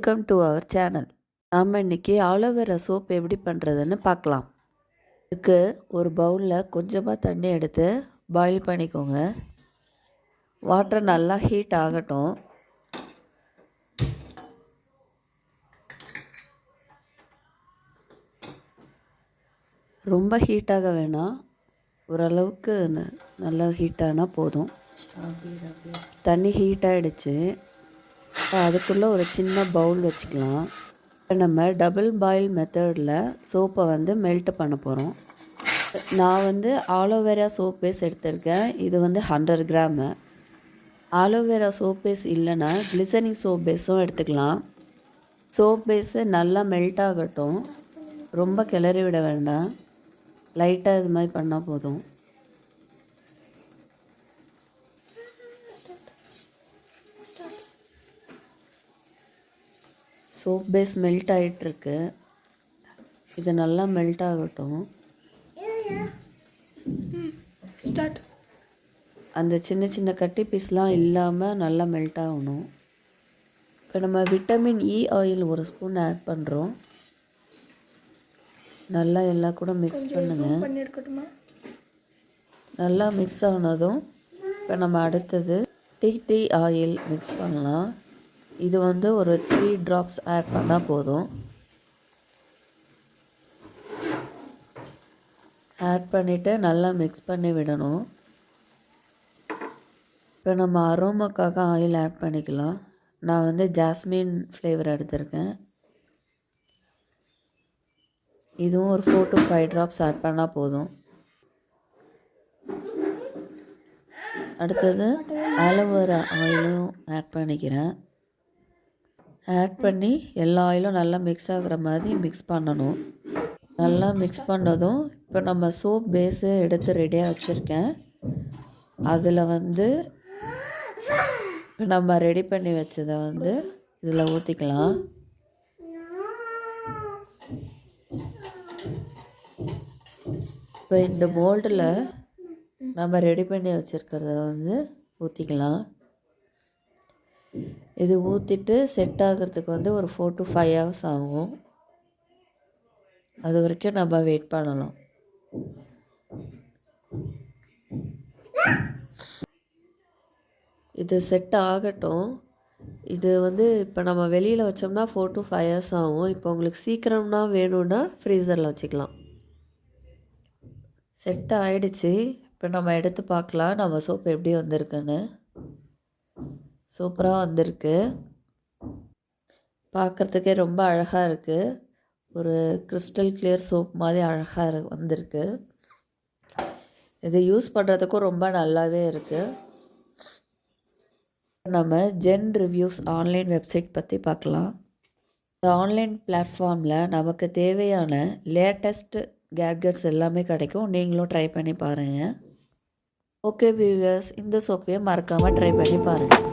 Welcome to our channel. நாம் இன்றைக்கி aloe vera soap எப்படி பண்ணுறதுன்னு பார்க்கலாம். இதுக்கு ஒரு பவுலில் கொஞ்சமாக தண்ணி எடுத்து பாயில் பண்ணிக்கோங்க. வாட்டர் நல்லா ஹீட் ஆகட்டும். ரொம்ப ஹீட்டாக வேணாம், ஓரளவுக்கு நல்லா ஹீட்டானால் போதும். தண்ணி ஹீட் ஆகிடுச்சு. அதுக்குள்ளே ஒரு சின்ன பவுல் வச்சுக்கலாம். இப்போ நம்ம டபுள் பாயில் மெத்தடில் சோப்பை மெல்ட் பண்ண போகிறோம். நான் ஆலோவேரா சோப் பேஸ் எடுத்திருக்கேன். இது 100 கிராமு. ஆலோவேரா சோப் பேஸ் இல்லைன்னா கிளிசரிங் சோப் பேஸும் எடுத்துக்கலாம். சோப் பேஸு நல்லா மெல்ட் ஆகட்டும். ரொம்ப கிளறி விட வேண்டாம், லைட்டாக இது மாதிரி பண்ணால் போதும். சோப் பேஸ் மெல்ட் ஆகிட்டுருக்கு. இது நல்லா மெல்ட் ஆகட்டும். அந்த சின்ன சின்ன கட்டி பீஸ்லாம் இல்லாமல் நல்லா மெல்ட் ஆகணும். இப்போ நம்ம vitamin E oil 1 spoon add பண்ணுறோம். நல்லா எல்லாம் கூட மிக்ஸ் பண்ணுங்கள். நல்லா மிக்ஸ் ஆனதும் இப்போ நம்ம அடுத்தது டீ ஆயில் மிக்ஸ் பண்ணலாம். இது ஒரு 3 drops ஆட் பண்ணால் போதும். ஆட் பண்ணிவிட்டு நல்லா மிக்ஸ் பண்ணி விடணும். இப்போ நம்ம அரோமாக்காக ஆயில் ஆட் பண்ணிக்கலாம். நான் ஜாஸ்மின் ஃப்ளேவர் எடுத்திருக்கேன். இதுவும் ஒரு 4 to 5 drops ஆட் பண்ணால் போதும். அடுத்தது ஆலோவேரா ஆயிலும் ஆட் பண்ணிக்கிறேன். ஆட் பண்ணி எல்லா ஆயிலும் நல்லா மிக்ஸ் ஆகிற மாதிரி மிக்ஸ் பண்ணணும். நல்லா மிக்ஸ் பண்ணதும் இப்போ நம்ம சோப் பேஸு எடுத்து ரெடியாக வச்சுருக்கேன். அதில் இப்போ நம்ம ரெடி பண்ணி வச்சதை இதில் ஊற்றிக்கலாம். இப்போ இந்த மோல்டில் நம்ம ரெடி பண்ணி வச்சுருக்கிறத ஊற்றிக்கலாம். இது ஊற்றிட்டு செட் ஆகிறதுக்கு ஒரு 4 to 5 hours ஆகும். அது வரைக்கும் நம்ம வெயிட் பண்ணலாம். இது செட் ஆகட்டும். இது இப்போ நம்ம வெளியில் வச்சோம்னா 4 to 5 hours ஆகும். இப்போ உங்களுக்கு சீக்கிரம்னா வேணும்னா ஃப்ரீசரில் வச்சுக்கலாம். செட் ஆகிடுச்சு. இப்போ நம்ம எடுத்து பார்க்கலாம் நம்ம சோப்பு எப்படி வந்திருக்குன்னு. சூப்பராக வந்திருக்கு. பார்க்குறதுக்கே ரொம்ப அழகாக இருக்குது. ஒரு கிறிஸ்டல் கிளியர் சோப் மாதிரி அழகாக வந்திருக்கு. இது யூஸ் பண்ணுறதுக்கும் ரொம்ப நல்லாவே இருக்குது. நம்ம ஜென்ரிவ்யூஸ் ஆன்லைன் வெப்சைட் பற்றி பார்க்கலாம். இந்த ஆன்லைன் பிளாட்ஃபார்மில் நமக்கு தேவையான லேட்டஸ்ட் கேட்ஜெட்ஸ் எல்லாமே கிடைக்கும். நீங்களும் ட்ரை பண்ணி பாருங்கள். ஓகே வியூவர்ஸ், இந்த சோப்பையும் மறக்காமல் ட்ரை பண்ணி பாருங்கள்.